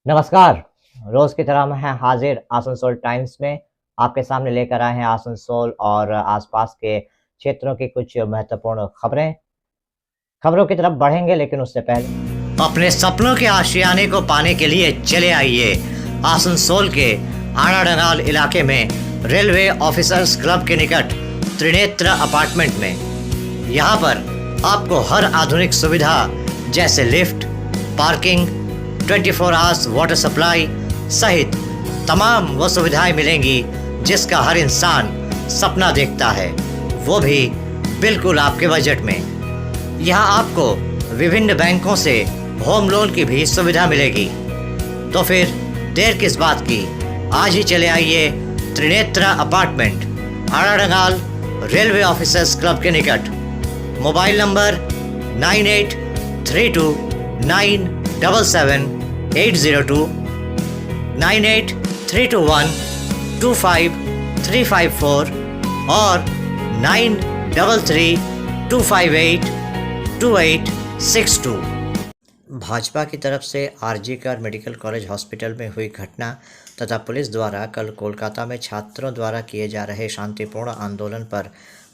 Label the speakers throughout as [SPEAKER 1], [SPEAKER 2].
[SPEAKER 1] नमस्कार। रोज की तरह मैं हाजिर आसनसोल टाइम्स में आपके सामने लेकर आए हैं आसनसोल और आसपास के क्षेत्रों की कुछ महत्वपूर्ण खबरों की तरफ बढ़ेंगे, लेकिन उससे पहले
[SPEAKER 2] अपने सपनों के आशियाने को पाने के लिए चले आइए आसनसोल के आड़ाडंगाल इलाके में रेलवे ऑफिसर्स क्लब के निकट त्रिनेत्र अपार्टमेंट में। यहाँ पर आपको हर आधुनिक सुविधा जैसे lift, parking, 24 hours water supply सहित तमाम वो सुविधाएं मिलेंगी जिसका हर इंसान सपना देखता है, वो भी बिल्कुल आपके बजट में। यहाँ आपको विभिन्न बैंकों से होम लोन की भी सुविधा मिलेगी। तो फिर देर किस बात की, आज ही चले आइए Trinetra apartment, Adadangal railway officers club के निकट। मोबाइल नंबर 9832977802, 9832125354 और 9332582862। भाजपा की तरफ से आरजीकर मेडिकल कॉलेज हॉस्पिटल में हुई घटना तथा पुलिस द्वारा कल कोलकाता में छात्रों द्वारा किए जा रहे शांतिपूर्ण आंदोलन पर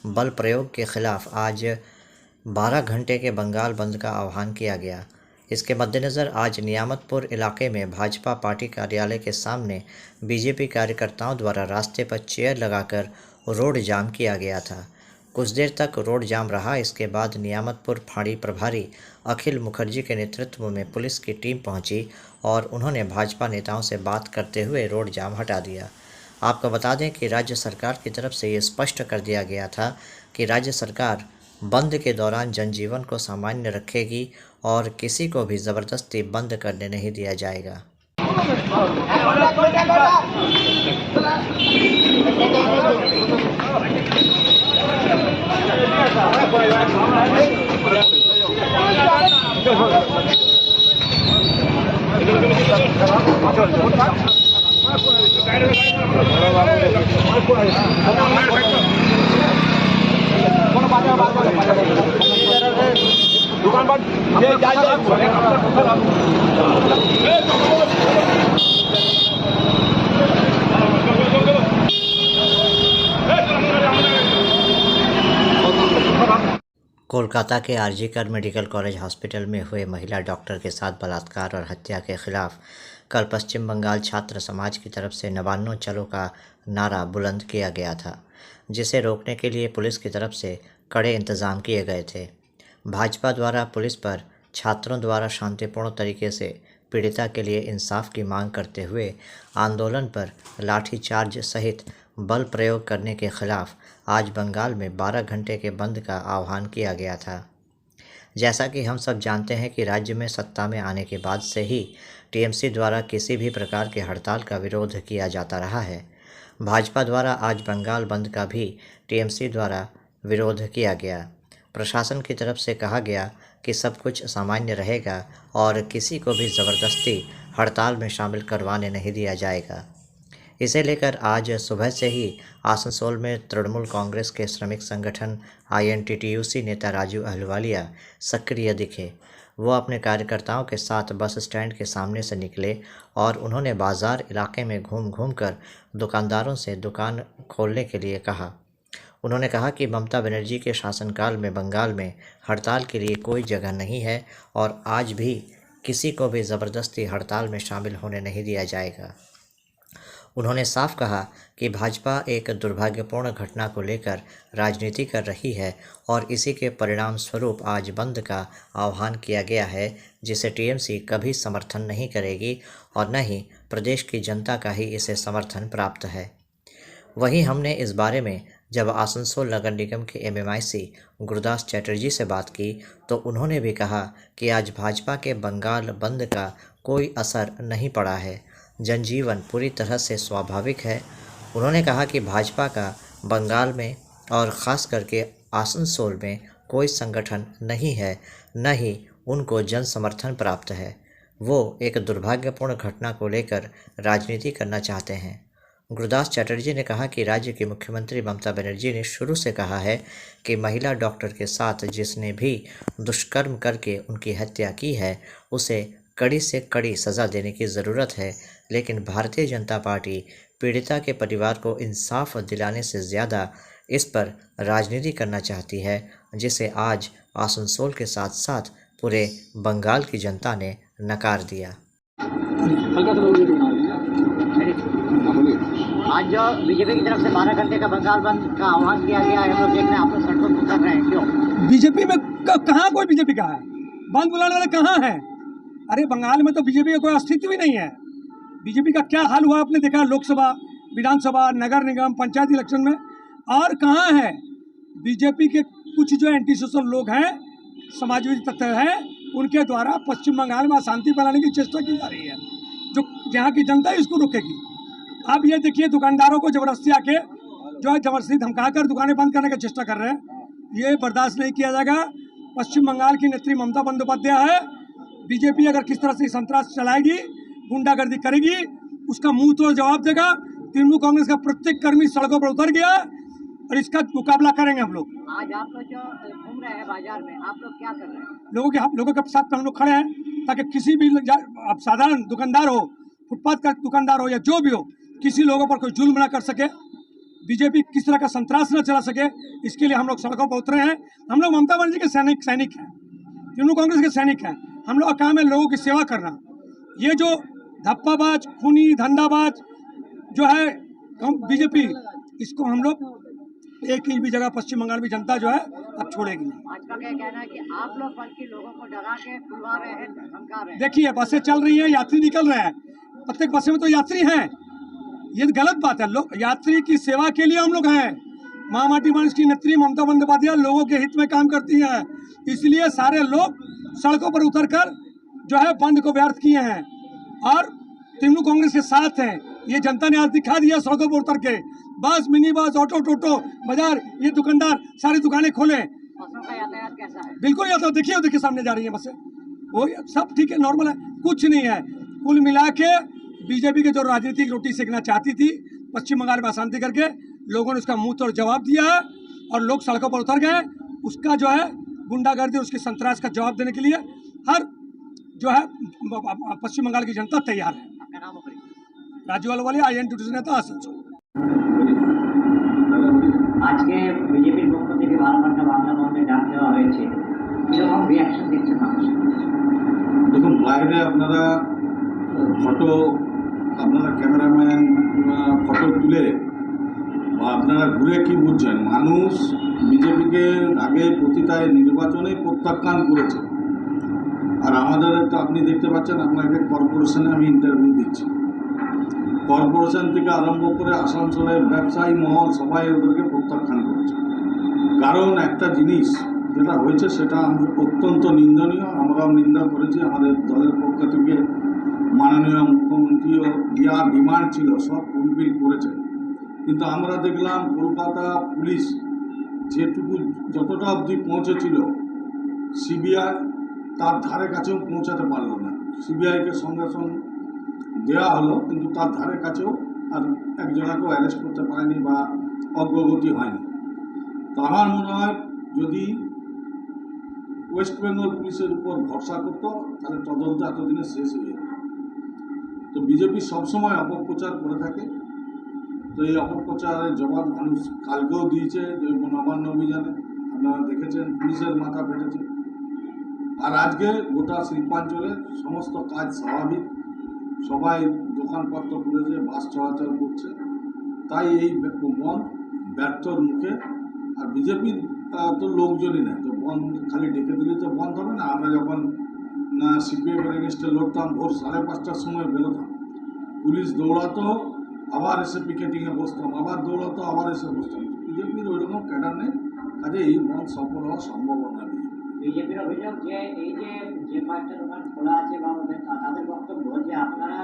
[SPEAKER 2] बल प्रयोग के खिलाफ आज 12 घंटे के बंगाल बंद का आह्वान किया गया। इसके मद्देनज़र आज नियामतपुर इलाके में भाजपा पार्टी कार्यालय के सामने बीजेपी कार्यकर्ताओं द्वारा रास्ते पर चेयर लगाकर रोड जाम किया गया था। कुछ देर तक रोड जाम रहा। इसके बाद नियामतपुर फाड़ी प्रभारी अखिल मुखर्जी के नेतृत्व में पुलिस की टीम पहुंची और उन्होंने भाजपा नेताओं से बात करते हुए रोड जाम हटा दिया। आपको बता दें कि राज्य सरकार की तरफ से ये स्पष्ट कर दिया गया था कि राज्य सरकार बंद के दौरान जनजीवन को सामान्य रखेगी और किसी को भी ज़बरदस्ती बंद करने नहीं दिया जाएगा।
[SPEAKER 3] दुकान बंद।
[SPEAKER 2] कोलकाता के आरजीकर मेडिकल कॉलेज हॉस्पिटल में हुए महिला डॉक्टर के साथ बलात्कार और हत्या के खिलाफ कल पश्चिम बंगाल छात्र समाज की तरफ से नवान्नो चलो का नारा बुलंद किया गया था, जिसे रोकने के लिए पुलिस की तरफ से कड़े इंतजाम किए गए थे। भाजपा द्वारा पुलिस पर छात्रों द्वारा शांतिपूर्ण तरीके से पीड़िता के लिए इंसाफ की मांग करते हुए आंदोलन पर लाठीचार्ज सहित बल प्रयोग करने के खिलाफ आज बंगाल में 12 घंटे के बंद का आह्वान किया गया था। जैसा कि हम सब जानते हैं कि राज्य में सत्ता में आने के बाद से ही टीएमसी द्वारा किसी भी प्रकार के हड़ताल का विरोध किया जाता रहा है। भाजपा द्वारा आज बंगाल बंद का भी टीएमसी द्वारा विरोध किया गया। प्रशासन की तरफ से कहा गया कि सब कुछ सामान्य रहेगा और किसी को भी ज़बरदस्ती हड़ताल में शामिल करवाने नहीं दिया जाएगा। इसे लेकर आज सुबह से ही आसनसोल में तृणमूल कांग्रेस के श्रमिक संगठन आईएनटीटीयूसी नेता राजू अहलुवालिया सक्रिय दिखे। वो अपने कार्यकर्ताओं के साथ बस स्टैंड के सामने से निकले और उन्होंने बाज़ार इलाके में घूम घूम कर दुकानदारों से दुकान खोलने के लिए कहा। उन्होंने कहा कि ममता बनर्जी के शासनकाल में बंगाल में हड़ताल के लिए कोई जगह नहीं है और आज भी किसी को भी ज़बरदस्ती हड़ताल में शामिल होने नहीं दिया जाएगा। उन्होंने साफ कहा कि भाजपा एक दुर्भाग्यपूर्ण घटना को लेकर राजनीति कर रही है और इसी के परिणाम स्वरूप आज बंद का आह्वान किया गया है, जिसे टीएमसी कभी समर्थन नहीं करेगी और न ही प्रदेश की जनता का ही इसे समर्थन प्राप्त है। वहीं हमने इस बारे में जब आसनसोल नगर निगम के एमएमआईसी गुरदास चैटर्जी से बात की तो उन्होंने भी कहा कि आज भाजपा के बंगाल बंद का कोई असर नहीं पड़ा है, जनजीवन पूरी तरह से स्वाभाविक है। उन्होंने कहा कि भाजपा का बंगाल में और ख़ास करके आसनसोल में कोई संगठन नहीं है, न ही उनको जन समर्थन प्राप्त है। वो एक दुर्भाग्यपूर्ण घटना को लेकर राजनीति करना चाहते हैं। गुरदास चैटर्जी ने कहा कि राज्य की मुख्यमंत्री ममता बनर्जी ने शुरू से कहा है कि महिला डॉक्टर के साथ जिसने भी दुष्कर्म करके उनकी हत्या की है उसे कड़ी से कड़ी सज़ा देने की ज़रूरत है, लेकिन भारतीय जनता पार्टी पीड़िता के परिवार को इंसाफ दिलाने से ज़्यादा इस पर राजनीति करना चाहती है, जिसे आज आसनसोल के साथ साथ पूरे बंगाल की जनता ने नकार दिया।
[SPEAKER 1] आज जो बीजेपी की तरफ से 12 घंटे का बंगाल बंद का आह्वान किया गया है, हम लोग देख रहे हैं आप लोग सड़कों पर उतर रहे हैं, क्यों?
[SPEAKER 3] बीजेपी में कहाँ कोई बीजेपी का है? बंद बुलाने वाले कहाँ हैं? अरे बंगाल में तो बीजेपी का कोई अस्तित्व ही नहीं है। बीजेपी का क्या हाल हुआ आपने देखा, लोकसभा, विधानसभा, नगर निगम, पंचायत इलेक्शन में। और कहाँ है बीजेपी के कुछ जो एंटी सोशल लोग हैं, समाजवादी तत्व हैं, उनके द्वारा पश्चिम बंगाल में अशांति फैलाने की चेष्टा की जा रही है, जो यहाँ की जनता इसको रोकेगी। आप ये देखिए, दुकानदारों को जबरदस्ती आके जो है जबरदस्ती धमकाकर दुकानें बंद करने की चेष्टा कर रहे हैं, ये बर्दाश्त नहीं किया जाएगा। पश्चिम बंगाल की नेत्री ममता बंदोपाध्याय है, बीजेपी अगर किस तरह से संतरास चलाएगी, गुंडागर्दी करेगी, उसका मुंह तोड़ जवाब देगा। तृणमूल कांग्रेस का प्रत्येक कर्मी सड़कों पर उतर गया और इसका मुकाबला करेंगे हम लोग।
[SPEAKER 1] आज आप लोग जो घूम रहे हैं बाजार में, आप लोग क्या कर रहे हैं?
[SPEAKER 3] लोगों के साथ हम लोग खड़े हैं, ताकि किसी भी अब साधारण दुकानदार हो, फुटपाथ का दुकानदार हो या जो भी हो, किसी लोगों पर कोई जुल्म ना कर सके, बीजेपी किस तरह का संतरास न चला सके, इसके लिए हम लोग सड़कों पर उतरे हैं। हम लोग ममता बनर्जी के सैनिक हैं, तृणमूल कांग्रेस के सैनिक हैं। हम लोग का काम है लोगों की सेवा करना। ये जो धप्पाबाज, खूनी, धंधाबाज जो है बीजेपी, इसको हम लोग एक ही भी जगह पश्चिम बंगाल में जनता जो है अब छोड़ेगी नहीं।
[SPEAKER 1] भाजपा का कहना है कि आप लोग बल्कि लोगों को डरा के खुलवा रहे हैं, धमका रहे हैं।
[SPEAKER 3] देखिए, बसें चल रही हैं, यात्री निकल रहे हैं, प्रत्येक बसें में तो यात्री हैं। ये गलत बात है। लोग यात्री की सेवा के लिए हम लोग हैं। महामाटी मंच की नेत्री ममता बंदोपाध्याय लोगों के हित में काम करती है, इसलिए सारे लोग सड़कों पर उतरकर जो है बंद को व्यर्थ किए हैं और तृणमूल कांग्रेस के साथ हैं। ये जनता ने आज दिखा दिया सड़कों पर उतर के। बस, मिनी बस, ऑटो, टोटो, बाजार, ये दुकानदार सारी दुकानें खोले।
[SPEAKER 1] बसों का यातायात कैसा है?
[SPEAKER 3] बिल्कुल यातायात देखिए सामने जा रही है बसें, वो सब ठीक है, नॉर्मल है, कुछ नहीं है। कुल मिला के बीजेपी के जो राजनीतिक रोटी सेकना चाहती थी पश्चिम बंगाल में अशांति करके, लोगों ने उसका मुंह तोड़ जवाब दिया है और लोग सड़कों पर उतर गए। उसका जो है गुंडागर्दी, उसके संतरास का जवाब देने के लिए हर जो है पश्चिम बंगाल की जनता तैयार है।
[SPEAKER 1] आपका नाम और
[SPEAKER 3] राज्यपाल वाले INTUC नेता आसनसोल।
[SPEAKER 1] আজকে বিজেপির পক্ষ থেকে 12 ঘন্টা বাংলা বন্ধের ডাক দেওয়া হয়েছে, কিরকম রিয়াকশন দেখছেন মানুষ?
[SPEAKER 4] দেখুন, বাইরে আপনারা ফটো, আপনারা ক্যামেরাম্যান ফটো তুলে বা আপনারা ঘুরে কি বুঝছেন, মানুষ বিজেপিকে আগে প্রতিটা নির্বাচনে প্রত্যাখ্যান করেছে। আর আমাদের তো আপনি দেখতে পাচ্ছেন, আপনাকে কর্পোরেশনে আমি ইন্টারভিউ দিচ্ছি, কর্পোরেশন থেকে আরম্ভ করে আসানসোলের ব্যবসায়ী মহল সবাই ওদেরকে প্রত্যাখ্যান করেছে। কারণ একটা জিনিস যেটা হয়েছে সেটা অত্যন্ত নিন্দনীয়, আমরাও নিন্দা করেছি। আমাদের দলের পক্ষ থেকে মাননীয় মুখ্যমন্ত্রীও দেওয়ার ডিমান্ড ছিল, সব ফুলফিল করেছে। কিন্তু আমরা দেখলাম কলকাতা পুলিশ যেটুকু যতটা অবধি পৌঁছেছিল, সিবিআই তার ধারে কাছেও পৌঁছাতে পারল না। সিবিআইকে সঙ্গে সঙ্গে দেওয়া হলো, কিন্তু তার ধারে কাছেও আর একজনাকেও অ্যারেস্ট করতে পারেনি বা অগ্রগতি হয়নি। তো আমার মনে হয় যদি ওয়েস্ট বেঙ্গল পুলিশের উপর ভরসা করতো তাহলে তদন্ত এতদিনে শেষ হয়ে যেত। তো বিজেপি সবসময় অপপ্রচার করে থাকে। তো এই অপপ্রচারের জবাব মানুষ কালকেও দিয়েছে, যে নবান্ন অভিযানে আপনারা দেখেছেন পুলিশের মাথা ফেটেছে। আর আজকে গোটা শিল্পাঞ্চলে সমস্ত কাজ স্বাভাবিক, সবাই দোকানপত্র খুলেছে, বাস চলাচল করছে। তাই এই বন্ধ ব্যর্থর মুখে। আর বিজেপির তো লোকজনই নেই, তো বন্ধ খালি ডেকে দিলে তো বন্ধ হবে না। আমরা যখন সিপিএমের এগেনস্টে লড়তাম, ভোর 5:30টার সময় বেরোতাম, পুলিশ দৌড়াতো, আবার এসে পিকেটিংয়ে বসতাম, আবার দৌড়াতো, আবার এসে বসতাম। বিজেপির ওইরকম ক্যাডার নেই, কাজে এই বন্ধ সফল হওয়া সম্ভব নয়।
[SPEAKER 1] বিজেপির অভিযোগ যে এই যে কয়েকটা দোকান খোলা আছে বা তাদের বক্তব্য যে আপনারা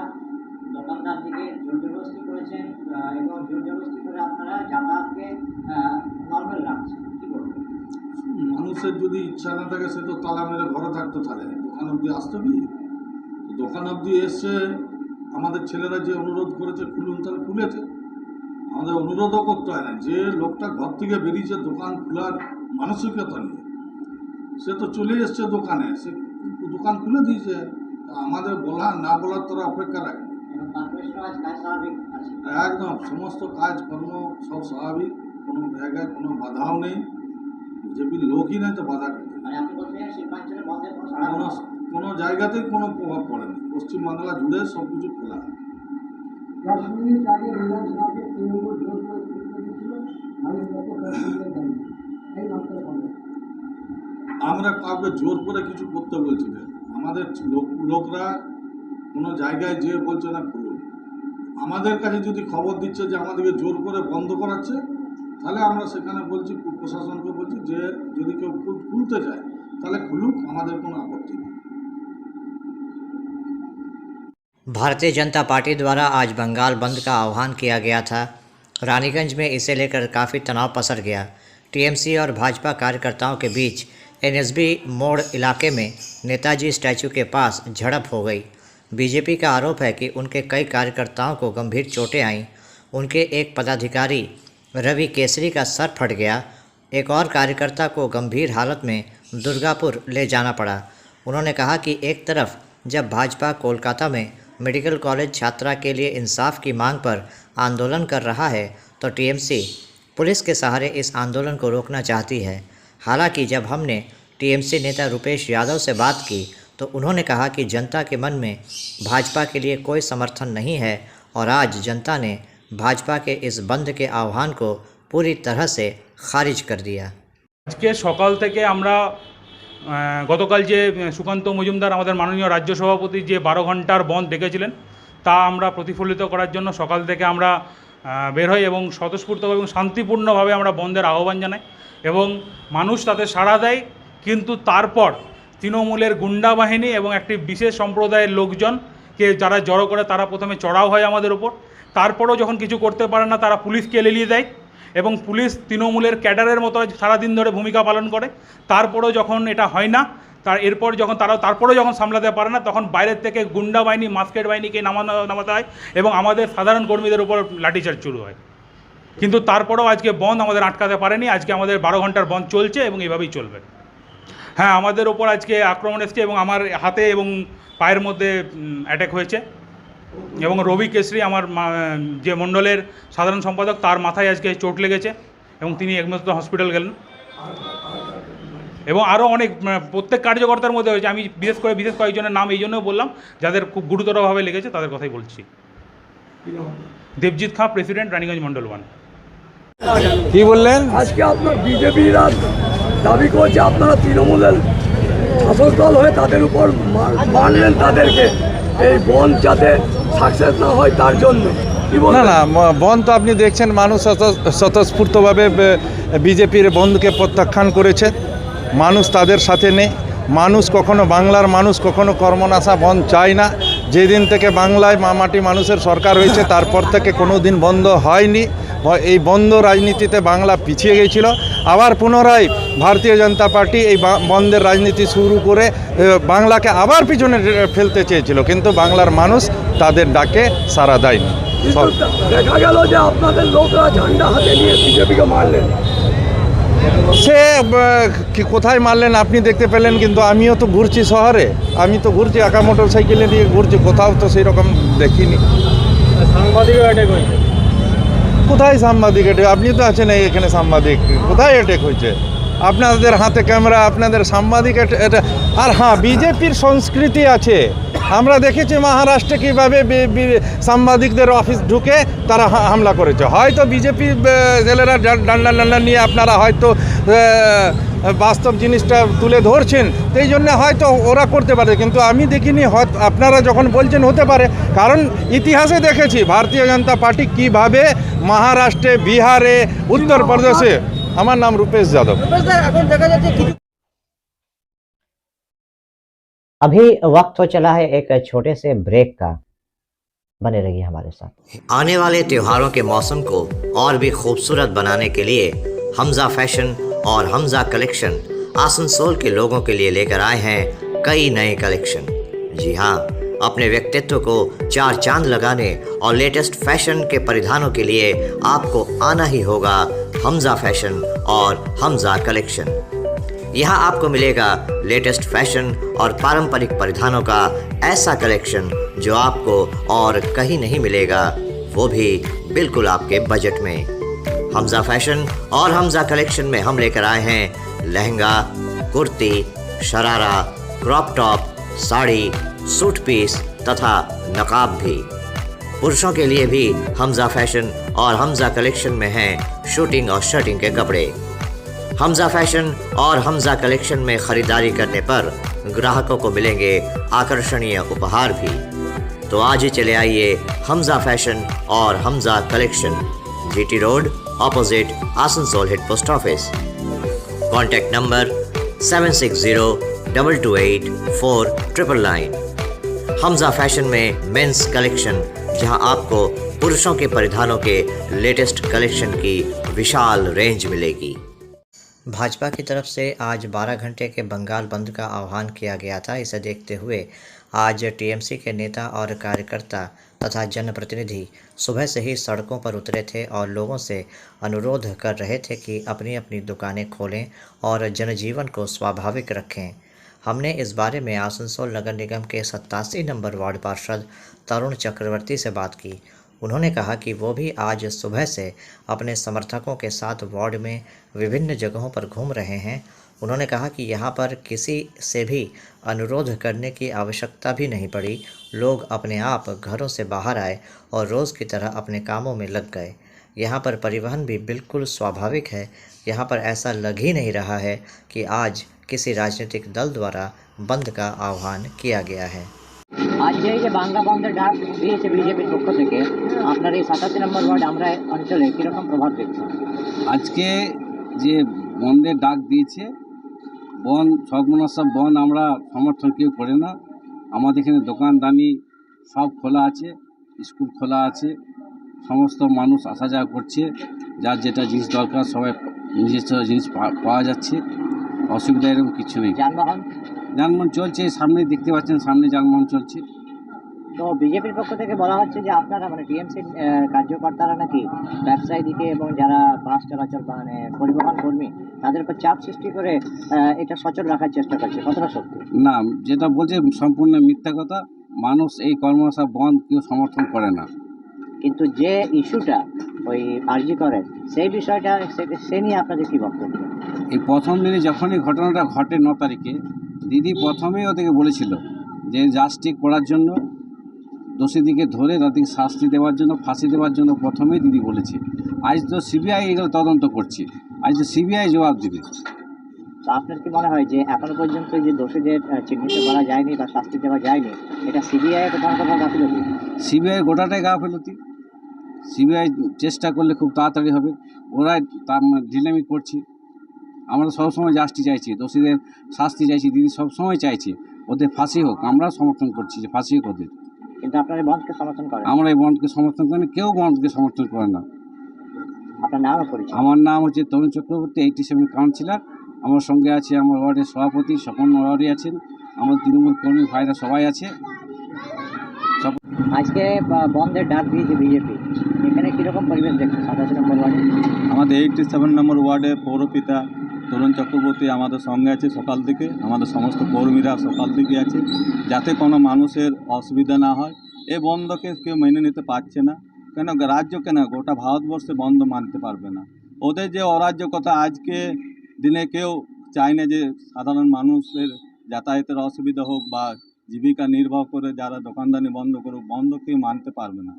[SPEAKER 1] দোকানদারদিকে জোরজবরদস্তি করেছেন এবং জোরজবরদস্তি করে আপনারা যাতায়াতকে নর্মাল রাখছেন, কি বলবেন?
[SPEAKER 4] মানুষের যদি ইচ্ছা না থাকে সে তো তালা মেরে ঘরে থাকতো, তাহলে দোকান অবধি আসতো কি? দোকান অবধি এসছে, আমাদের ছেলেরা যে অনুরোধ করেছে খুলুন, তাহলে খুলেছে। আমাদের অনুরোধও করতে হয় না। যে লোকটা ঘর থেকে বেরিয়েছে দোকান খোলার মানসিকতা নিয়ে, সে তো চলে এসছে দোকানে, সে দোকান খুলে দিয়েছে। আমাদের বলা না বলার তোরা অপেক্ষা রাখে একদম সমস্ত কাজকর্ম সব স্বাভাবিক, কোনো জায়গায় কোনো বাধাও নেই, বিজেপির লোকই নেই তো বাধা কেটে কোনো জায়গাতেই কোনো প্রভাব পড়েনি। পশ্চিমবাংলা জুড়ে সব কিছু খোলা।
[SPEAKER 3] 10 মিনিট আগে রিলায়েন্স মার্কেট তৃণমূল জোর করে খুলতে দিয়েছিল, আমি কত এই মাত্র
[SPEAKER 4] আমরা কাউকে জোর করে কিছু করতে বলছি না। আমাদের লোকরা কোনো জায়গায় যেয়ে বলছে না খুলুন। আমাদের কাছে যদি খবর দিচ্ছে যে আমাদেরকে জোর করে বন্ধ করাচ্ছে, তাহলে আমরা সেখানে বলছি, প্রশাসনকে বলছি যে যদি কেউ খুলতে চায় তাহলে খুলুক, আমাদের কোনো আপত্তি নেই।
[SPEAKER 2] भारतीय जनता पार्टी द्वारा आज बंगाल बंद का आह्वान किया गया था। रानीगंज में इसे लेकर काफ़ी तनाव पसर गया। टीएमसी और भाजपा कार्यकर्ताओं के बीच एनएसबी मोड़ इलाके में नेताजी स्टैचू के पास झड़प हो गई। बीजेपी का आरोप है कि उनके कई कार्यकर्ताओं को गंभीर चोटें आईं। उनके एक पदाधिकारी रवि केसरी का सर फट गया। एक और कार्यकर्ता को गंभीर हालत में दुर्गापुर ले जाना पड़ा। उन्होंने कहा कि एक तरफ जब भाजपा कोलकाता में मेडिकल कॉलेज छात्रा के लिए इंसाफ की मांग पर आंदोलन कर रहा है, तो टीएमसी पुलिस के सहारे इस आंदोलन को रोकना चाहती है। हालांकि जब हमने टीएमसी नेता रुपेश यादव से बात की तो उन्होंने कहा कि जनता के मन में भाजपा के लिए कोई समर्थन नहीं है और आज जनता ने भाजपा के इस बंद के आह्वान को पूरी तरह से खारिज कर दिया।
[SPEAKER 5] আজকে সকাল থেকে আমরা গতকাল যে সুকান্ত মজুমদার আমাদের মাননীয় রাজ্য সভাপতি যে 12 ঘন্টার বন্ধ ডেকেছিলেন, তা আমরা প্রতিফলিত করার জন্য সকাল থেকে আমরা বের হই এবং স্বতঃস্ফূর্তভাবে এবং শান্তিপূর্ণভাবে আমরা বন্ধের আহ্বান জানাই এবং মানুষ তাতে সাড়া দেয়। কিন্তু তারপর তৃণমূলের গুন্ডা বাহিনী এবং একটি বিশেষ সম্প্রদায়ের লোকজনকে যারা জড়ো করে তারা প্রথমে চড়াও হয় আমাদের ওপর। তারপরেও যখন কিছু করতে পারে না তারা পুলিশকে লেলিয়ে দেয় এবং পুলিশ তৃণমূলের ক্যাডারের মতো সারাদিন ধরে ভূমিকা পালন করে। তারপরেও যখন এটা হয় না, এরপর যখন তারপরেও যখন সামলাতে পারে না, তখন বাইরের থেকে গুন্ডা বাহিনী, মাস্কেড বাহিনীকে নামাতে হয় এবং আমাদের সাধারণ কর্মীদের উপর লাঠিচার্জ শুরু হয়। কিন্তু তারপরেও আজকে বন্ধ আমাদের আটকাতে পারেনি। আজকে আমাদের 12 ঘন্টার বন্ধ চলছে এবং এইভাবেই চলবে। হ্যাঁ, আমাদের ওপর আজকে আক্রমণ এসছে এবং আমার হাতে এবং পায়ের মধ্যে অ্যাটাক হয়েছে এবং রবি কেশরী আমার যে মণ্ডলের সাধারণ সম্পাদক, তার মাথায় আজকে চোট লেগেছে এবং তিনি একমাত্র হসপিটাল গেলেন এবং আরও অনেক প্রত্যেক কার্যকর্তার মধ্যে হয়েছে। আমি বিশেষ কয়েকজনের নাম এই জন্য বললাম যাদের খুব গুরুতরভাবে লেগেছে, তাদের কথাই বলছি। দেবজিৎ খাঁ, প্রেসিডেন্ট, রানীগঞ্জ মণ্ডল 1।
[SPEAKER 6] কি বললেন?
[SPEAKER 3] আজকে আপনার বিজেপিরা দাবি করছে আপনারা তৃণমূলের শাসক দল হয়ে তাদের উপর মানলেন, তাদেরকে এই বন্ধ যাতে সাকসেস না হয় তার জন্য।
[SPEAKER 6] না না, বন্ধ তো আপনি দেখছেন, মানুষ স্বতঃস্ফূর্তভাবে বিজেপির বন্ধকে প্রত্যাখ্যান করেছে। মানুষ তাদের সাথে নেই। মানুষ কখনো, বাংলার মানুষ কখনো কর্মনাশা বন্ধ চায় না। যেদিন থেকে বাংলায় মাটি মানুষের সরকার হয়েছে তারপর থেকে কোনো দিন বন্ধ হয়নি। এই বন্ধ রাজনীতিতে বাংলা পিছিয়ে গিয়েছিল। আবার পুনরায় ভারতীয় জনতা পার্টি এই বন্ধের রাজনীতি শুরু করে বাংলাকে আবার পিছনে ফেলতে চেয়েছিল, কিন্তু বাংলার মানুষ তাদের ডাকে সাড়া দেয়নি।
[SPEAKER 3] দেখা গেল যে আপনাদের লোকরা ঝান্ডা হাতে নিয়ে বিজেপিকে মারলেন।
[SPEAKER 6] সে কোথায় মারলেন আপনি দেখতে পেলেন, কিন্তু আমিও তো ঘুরছি শহরে, আমি তো ঘুরছি একা মোটর সাইকেলে নিয়ে ঘুরছি, কোথাও তো সেই রকম দেখিনি।
[SPEAKER 3] সাংবাদিকও অ্যাটাক হয়েছে।
[SPEAKER 6] কোথায় সাংবাদিক অ্যাটাক? আপনি তো আছেন এখানে, সাংবাদিক কোথায় অ্যাটাক হয়েছে? আপনাদের হাতে ক্যামেরা, আপনাদের সাংবাদিক। আর হ্যাঁ, বিজেপির সংস্কৃতি আছে। আমরা দেখেছি মহারাষ্ট্রে কীভাবে সাংবাদিকদের অফিস ঢুকে তারা হামলা করেছে। হয়তো বিজেপি ছেলেরা ডান্ডা নিয়ে আপনারা হয়তো বাস্তব জিনিসটা তুলে ধরছেন, সেই জন্য হয়তো ওরা করতে পারে, কিন্তু আমি দেখিনি। হয়তো আপনারা যখন বলছেন হতে পারে, কারণ ইতিহাসে দেখেছি ভারতীয় জনতা পার্টি কীভাবে মহারাষ্ট্রে, বিহারে, উত্তরপ্রদেশে। আমার নাম রূপেশ যাদব।
[SPEAKER 1] अभी वक्त हो चला है एक छोटे से ब्रेक का, बने रहिए हमारे साथ।
[SPEAKER 2] आने वाले त्योहारों के मौसम को और भी खूबसूरत बनाने के लिए हमजा फैशन और हमजा कलेक्शन आसनसोल के लोगों के लिए लेकर आए हैं कई नए कलेक्शन। जी हाँ, अपने व्यक्तित्व को 4 चांद लगाने और लेटेस्ट फैशन के परिधानों के लिए आपको आना ही होगा हमजा फैशन और हमजा कलेक्शन। यहाँ आपको मिलेगा लेटेस्ट फैशन और पारंपरिक परिधानों का ऐसा कलेक्शन जो आपको और कहीं नहीं मिलेगा, वो भी बिल्कुल आपके बजट में। हमजा फैशन और हमजा कलेक्शन में हम लेकर आए हैं lehenga, kurti, sharara, crop top, sari, suit piece तथा नकाब भी। पुरुषों के लिए भी हमजा फैशन और हमजा कलेक्शन में हैं शूटिंग और शर्टिंग के कपड़े। हमजा फैशन और हमजा कलेक्शन में खरीदारी करने पर ग्राहकों को मिलेंगे आकर्षणीय उपहार भी। तो आज ही चले आइए हमजा फैशन और Hamza collection, GT road, opposite Asansol head post office. Contact number 7602284999। Hamza fashion में मेंस कलेक्शन, जहां आपको पुरुषों के परिधानों के लेटेस्ट कलेक्शन की विशाल रेंज मिलेगी। भाजपा की तरफ से आज 12 घंटे के बंगाल बंद का आह्वान किया गया था। इसे देखते हुए आज टीएमसी के नेता और कार्यकर्ता तथा जनप्रतिनिधि सुबह से ही सड़कों पर उतरे थे और लोगों से अनुरोध कर रहे थे कि अपनी अपनी दुकानें खोलें और जनजीवन को स्वाभाविक रखें। हमने इस बारे में आसनसोल नगर निगम के 87 नंबर वार्ड पार्षद तरुण चक्रवर्ती से बात की। उन्होंने कहा कि वो भी आज सुबह से अपने समर्थकों के साथ वार्ड में विभिन्न जगहों पर घूम रहे हैं। उन्होंने कहा कि यहाँ पर किसी से भी अनुरोध करने की आवश्यकता भी नहीं पड़ी। लोग अपने आप घरों से बाहर आए और रोज़ की तरह अपने कामों में लग गए। यहाँ पर परिवहन भी बिल्कुल स्वाभाविक है। यहाँ पर ऐसा लग ही नहीं रहा है कि आज किसी राजनीतिक दल द्वारा बंद का आह्वान किया गया है।
[SPEAKER 1] আজ যে বাংলা বন্ধের ডাক দিয়েছে বিজেপির পক্ষ থেকে, আপনার এই 87 নম্বর ওয়ার্ড আমরা অঞ্চলে কীরকম প্রভাব দেখছেন?
[SPEAKER 7] আজকে যে বন্ধের ডাক দিয়েছে, বন সর্বনাশা বন আমরা সমর্থন কেউ করে না। আমাদের এখানে দোকানদানি সব খোলা আছে, স্কুল খোলা আছে, সমস্ত মানুষ আসা যাওয়া করছে, যার যেটা জিনিস দরকার সবাই নিজস্ব জিনিস পাওয়া যাচ্ছে, অসুবিধা এরকম কিছু নেই। যানবাহন চলছে, সামনে দেখতে পাচ্ছেন সামনে যানবাহন চলছে।
[SPEAKER 1] তো বিজেপির পক্ষ থেকে বলা হচ্ছে যে আপনারা মানে টিএমসির কার্যকর্তারা নাকি ব্যবসায়ীদিকে এবং যারা বাস চলাচল মানে পরিবহন কর্মী তাদের উপর চাপ সৃষ্টি করে এটা সচল রাখার চেষ্টা করছে, কতটা সত্যি?
[SPEAKER 7] না, যেটা বলছে সম্পূর্ণ মিথ্যা কথা। মানুষ এই কর্মশালা বন্ধ কেউ সমর্থন করে না।
[SPEAKER 1] কিন্তু যে ইস্যুটা ওই আরজি করে সেই বিষয়টা সে নিয়ে আপনাদের কী বক্তব্য?
[SPEAKER 7] এই প্রথম দিনে যখনই ঘটনাটা ঘটে 9 তারিখে, দিদি প্রথমেই ওদেরকে বলেছিল যে জাস্টিস করার জন্য, দোষীদিকে ধরে তাদেরকে শাস্তি দেওয়ার জন্য, ফাঁসি দেওয়ার জন্য প্রথমেই দিদি বলেছে। আজ তো সিবিআই এগুলো তদন্ত করছে, আজ তো সিবিআই জবাব দেবে।
[SPEAKER 1] তো আপনার কি মনে হয় যে এখনো পর্যন্ত যে দোষীদের চিহ্নিত করা যায়নি বা শাস্তি দেওয়া যায়নি, এটা সিবিআই কোথাও কোথাও গাফিলতি?
[SPEAKER 7] সিবিআই গোটাটাই গাফিলতি। সিবিআই চেষ্টা করলে খুব তাড়াতাড়ি হবে, ওরাই তার ঢিলেমি করছে। আমরা সবসময় জাস্টিস চাইছি, দোষীদের শাস্তি চাইছি, দিদি সবসময় চাইছে ওদের ফাঁসি হোক। আমরা সমর্থন করছি যে ফাঁসি হোক ওদের।
[SPEAKER 1] কিন্তু আপনারা এই বন্ধকে সমর্থন করেন?
[SPEAKER 7] আমরা এই বন্ধকে সমর্থন করি না, কেউ বন্ধকে সমর্থন করে না।
[SPEAKER 1] আপনার নামও পরিচয়?
[SPEAKER 7] আমার নাম হচ্ছে তরুণ চক্রবর্তী, 87 কাউন্সিলর। আমার সঙ্গে আছে আমার ওয়ার্ডের সভাপতি স্বপন ওয়ার্ডে আছেন, আমার তৃণমূল কর্মী ভাইরা সবাই আছে।
[SPEAKER 1] আজকে বন্ধের ডাক দিয়েছে বিজেপি, এখানে কীরকম পরিবেশ দেখছেন 87 নম্বর ওয়ার্ডে?
[SPEAKER 8] আমাদের 87 নম্বর ওয়ার্ডের পৌরপিতা তরুণ চক্রবর্তী আমাদের সঙ্গে আছে সকাল থেকে। আমাদের সমস্ত কর্মীরা সকাল থেকে আছে, যাতে কোনো মানুষের অসুবিধা না হয়। এই বন্ধকে কেউ মেনে নিতে পারছে না, কেন রাজ্য কেন গোটা ভারতবর্ষে বন্ধ মানতে পারবে না। ওদের যে অরাজ্যকতা, আজকে দিনে কেউ চায় না যে সাধারণ মানুষের যাতায়াতের অসুবিধা হোক বা জীবিকা নির্বাহ করে যারা দোকানদানি বন্ধ করুক, বন্ধ কেউ মানতে পারবে না।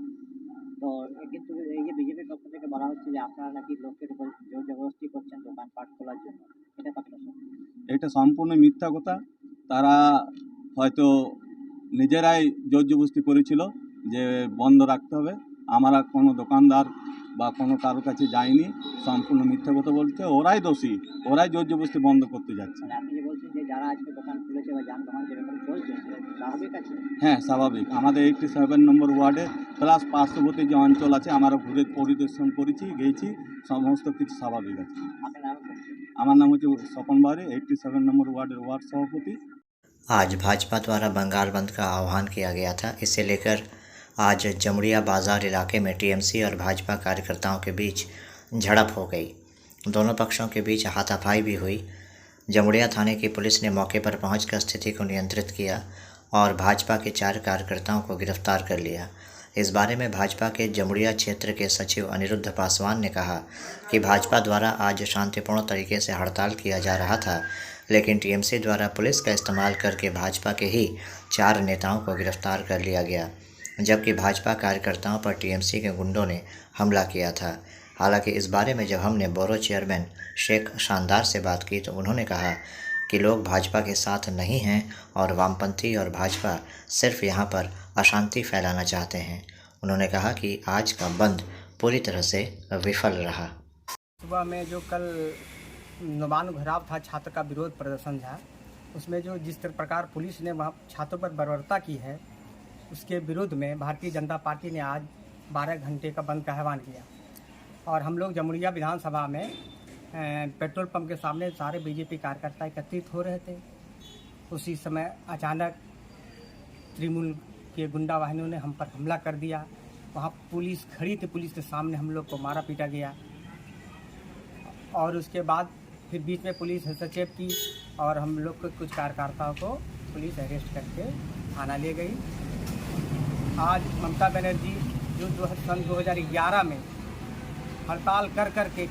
[SPEAKER 1] তো কিন্তু এই যে বিজেপির পক্ষ থেকে বলা হচ্ছে যে আপনারা নাকি লোকের উপর জোর জবরদস্তি করছেন দোকানপাট খোলার জন্য, এটা কতটা সত্যি?
[SPEAKER 8] এটা সম্পূর্ণ মিথ্যা কথা। তারা হয়তো নিজেরাই জোর জবরদস্তি করেছিল যে বন্ধ রাখতে হবে। আমরা কোনো দোকানদার বা কোনো কারো কাছে যাইনি, সম্পূর্ণ মিথ্যা কথা বলছে। ওরাই দোষী, ওরাই জোর জবরদস্তি বন্ধ করতে যাচ্ছে।
[SPEAKER 1] মানে আপনি যে বলছেন যে যারা আজকে দোকান খুলেছে বা যানবাহন যেরকম চলছে স্বাভাবিক আছে?
[SPEAKER 8] হ্যাঁ, স্বাভাবিক। আমাদের 87 নম্বর ওয়ার্ডে প্লাস পার্শ্ববর্তী যে অঞ্চল আছে আমরা ঘুরে পরিদর্শন করেছি, গেছি, সমস্ত কিছু স্বাভাবিক আছে।
[SPEAKER 1] আপনার নাম?
[SPEAKER 8] আমার নাম হচ্ছে স্বপন বাড়ি, 87 নম্বর वार्ड सभापति।
[SPEAKER 2] आज भाजपा द्वारा बंगाल बंद का आह्वान किया गया था। इसे लेकर आज जमुड़िया बाज़ार इलाके में टीएमसी और भाजपा कार्यकर्ताओं के बीच झड़प हो गई। दोनों पक्षों के बीच हाथापाई भी हुई। जमुड़िया थाने की पुलिस ने मौके पर पहुंचकर स्थिति को नियंत्रित किया और भाजपा के 4 कार्यकर्ताओं को गिरफ्तार कर लिया। इस बारे में भाजपा के जमुड़िया क्षेत्र के सचिव अनिरुद्ध पासवान ने कहा कि भाजपा द्वारा आज शांतिपूर्ण तरीके से हड़ताल किया जा रहा था, लेकिन टीएमसी द्वारा पुलिस का इस्तेमाल करके भाजपा के ही 4 नेताओं को गिरफ्तार कर लिया गया, जबकि भाजपा कार्यकर्ताओं पर टीएमसी के गुंडों ने हमला किया था। हालांकि इस बारे में जब हमने बोरो चेयरमैन शेख शानदार से बात की तो उन्होंने कहा कि लोग भाजपा के साथ नहीं हैं और वामपंथी और भाजपा सिर्फ यहां पर अशांति फैलाना चाहते हैं। उन्होंने कहा कि आज का बंद पूरी तरह से विफल रहा।
[SPEAKER 9] सुबह में जो कल नवान्न घेराव था, छात्र का विरोध प्रदर्शन था, उसमें जो जिस प्रकार पुलिस ने वहाँ छात्रों पर बर्बरता की है, उसके विरुद्ध में भारतीय जनता पार्टी ने आज 12 घंटे का बंद का आह्वान किया। और हम लोग जमुड़िया विधानसभा में पेट्रोल पंप के सामने सारे बीजेपी कार्यकर्ता एकत्रित हो रहे थे। उसी समय अचानक तृणमूल के गुंडा वाहिनियों ने हम पर हमला कर दिया। वहाँ पुलिस खड़ी थी, पुलिस के सामने हम लोग को मारा पीटा गया और उसके बाद फिर बीच में पुलिस हस्तक्षेप की और हम लोग के कुछ कार्यकर्ताओं को पुलिस अरेस्ट करके थाना ले गई। आज ममता बनर्जी जो सन 2011 में हड़ताल कर करके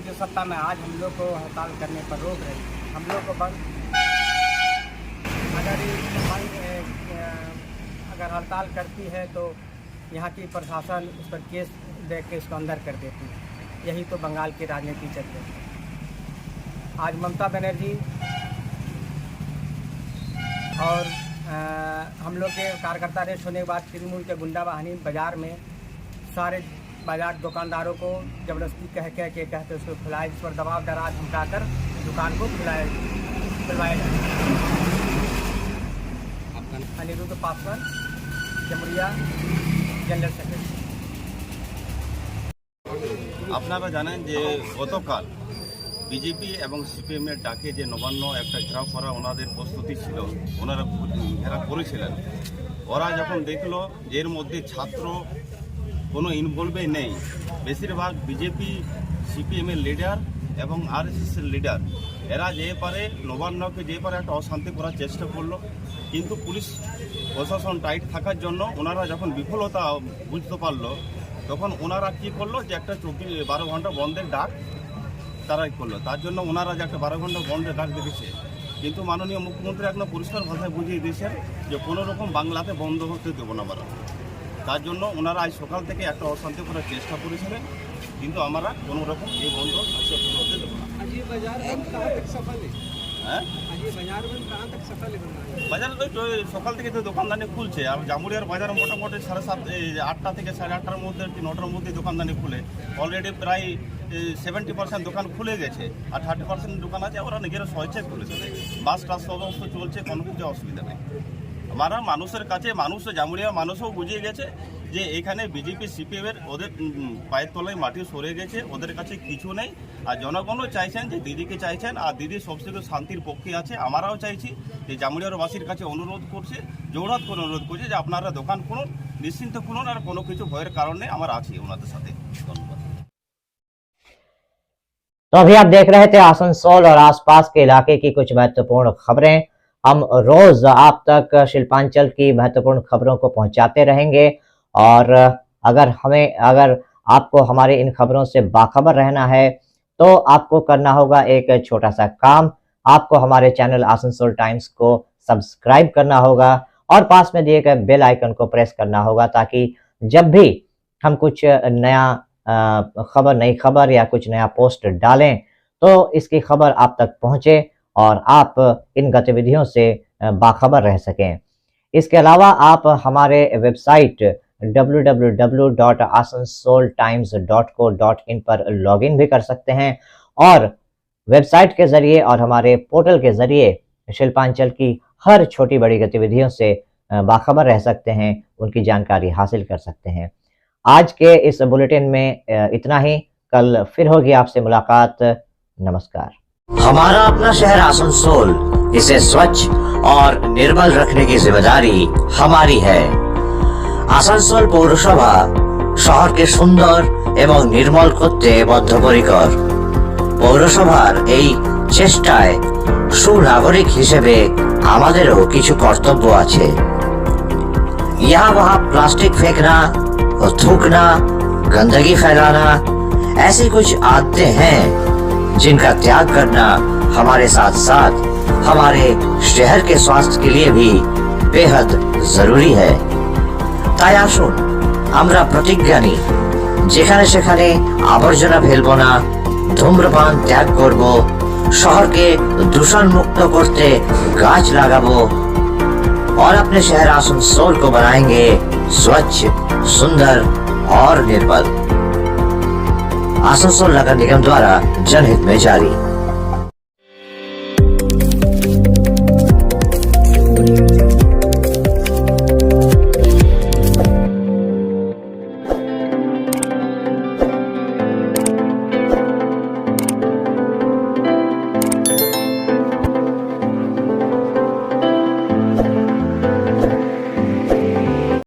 [SPEAKER 9] जो सत्ता में, आज हम लोग को हड़ताल करने पर रोक रही है। हम लोग को अगर हड़ताल करती है तो यहाँ की प्रशासन उस पर केस दे के इसको अंदर कर देती है। यही तो बंगाल की राजनीति चल रही है। आज ममता बनर्जी और हम लोग के कार्यकर्ता अरेस्ट होने के बाद तृणमूल के गुंडा वाहिनी बाजार में सारे बाजार दुकानदारों को जबरदस्ती कहते उसको खुलाए, जिस पर दबाव दराज धमकाकर दुकान को खुलवाया जाए। Aniruddha Paswan, Jamuria general secretary.
[SPEAKER 8] আপনারা জানেন যে গতকাল বিজেপি এবং সিপিএমের ডাকে যে নবান্ন একটা ঘেরাও করা ওনাদের প্রস্তুতি ছিল, ওনারা ঘেরাও করেছিলেন। ওরা যখন দেখলো যে এর মধ্যে ছাত্র কোনো ইনভলভই নেই, বেশিরভাগ বিজেপি সিপিএমের লিডার এবং আরএসএসের লিডার, এরা যে পারে নবান্নকে যে পারে একটা অশান্তি করার চেষ্টা করলো। কিন্তু পুলিশ প্রশাসন টাইট থাকার জন্য ওনারা যখন বিফলতা বুঝতে পারলো, তখন ওনারা কী করলো যে একটা 12 ঘন্টা বন্ধের ডাক তারাই করলো। তার জন্য ওনারা যে একটা 12 ঘন্টা বন্ধের ডাক দেখেছে, কিন্তু মাননীয় মুখ্যমন্ত্রী একদম পরিষ্কার ভাষায় বুঝিয়ে দিয়েছেন যে কোনো রকম বাংলাতে বন্ধ হতে দেবো না বাড়া। তার জন্য ওনারা আজ সকাল থেকে একটা অশান্তি করার চেষ্টা করেছিলেন, কিন্তু আমরা কোনো রকম এই বন্ধ হতে দেবো না। হ্যাঁ, বাজার তো সকাল থেকে তো দোকানদানি খুলছে। আর জামুড়িয়ার বাজার মোটামুটি 8:30 থেকে 8:30-র মধ্যে 9টার মধ্যে দোকানদানি খুলে অলরেডি প্রায় 70% দোকান খুলে গেছে, আর 30% দোকান আছে ওরা নিজেরা স্বেচ্ছায় খুলেছে। বাস টাস সমস্ত চলছে, কোনো কিছু অসুবিধা নেই। আমরা মানুষের কাছে, মানুষ জামুড়িয়া মানুষও বুঝিয়ে গেছে যে এখানে বিজেপি সিপিএমের ওদের পায়ের তলায় মাটি সরে গেছে, ওদের কাছে কিছু নেই। আর জনগণও চাইছেন যে দিদিকে চাইছেন, আর দিদি সবথেকে শান্তির পক্ষে আছে। আমরাও চাইছি যে জামুড়িয়ারবাসীর কাছে অনুরোধ করছে, জোড়হাত করে অনুরোধ করছে যে আপনারা দোকান খুলুন, নিশ্চিন্ত খুলুন, আর কোনো কিছু ভয়ের কারণে আমরা আছি ওনাদের সাথে। ধন্যবাদ।
[SPEAKER 1] तो अभी आप देख रहे थे आसनसोल और आसपास के इलाके की कुछ महत्वपूर्ण खबरें। हम रोज आप तक शिल्पांचल की महत्वपूर्ण खबरों को पहुंचाते रहेंगे और अगर आपको हमारे इन खबरों से बाखबर रहना है तो आपको करना होगा एक छोटा सा काम। आपको हमारे चैनल आसनसोल टाइम्स को सब्सक्राइब करना होगा और पास में दिए गए बेल आइकन को प्रेस करना होगा, ताकि जब भी हम कुछ नया नई खबर या कुछ नया पोस्ट डालें तो इसकी खबर आप तक पहुंचे और आप इन गतिविधियों से बाखबर रह सकें। इसके अलावा आप हमारे वेबसाइट www.asansoltimes.co.in पर लॉगिन भी कर सकते हैं और वेबसाइट के जरिए और हमारे पोर्टल के जरिए शिल्पांचल की हर छोटी बड़ी गतिविधियों से बाखबर रह सकते हैं, उनकी जानकारी हासिल कर सकते हैं। आज के इस बुलेटिन में इतना ही। कल फिर होगी आपसे मुलाकात। नमस्कार।
[SPEAKER 2] हमारा अपना शहर आसनसोल, इसे स्वच्छ और निर्मल रखने की जिम्मेदारी हमारी है। आसनसोल पौरसभा শহরকে সুন্দর এবং নির্মল করতে বদ্ধপরিকর। পৌরসভার এই চেষ্টায় সুনাগরিক হিসেবে আমাদেরও কিছু কর্তব্য আছে। यहाँ वहाँ प्लास्टिक फेंकना और थूकना, गंदगी फैलाना, ऐसी कुछ आदतें हैं जिनका त्याग करना हमारे साथ साथ हमारे शहर के स्वास्थ्य के लिए भी बेहद जरूरी है। তাই আসুন আমরা প্রতিজ্ঞা নিই, যেখানে সেখানে আবর্জনা ফেলবো না, ধূম্রপান ত্যাগ করব, শহরকে দূষণ মুক্ত করতে গাছ লাগাবো और अपने शहर आसनसोल को बनाएंगे स्वच्छ, सुंदर और निर्मल। आसनसोल नगर निगम द्वारा जनहित में जारी।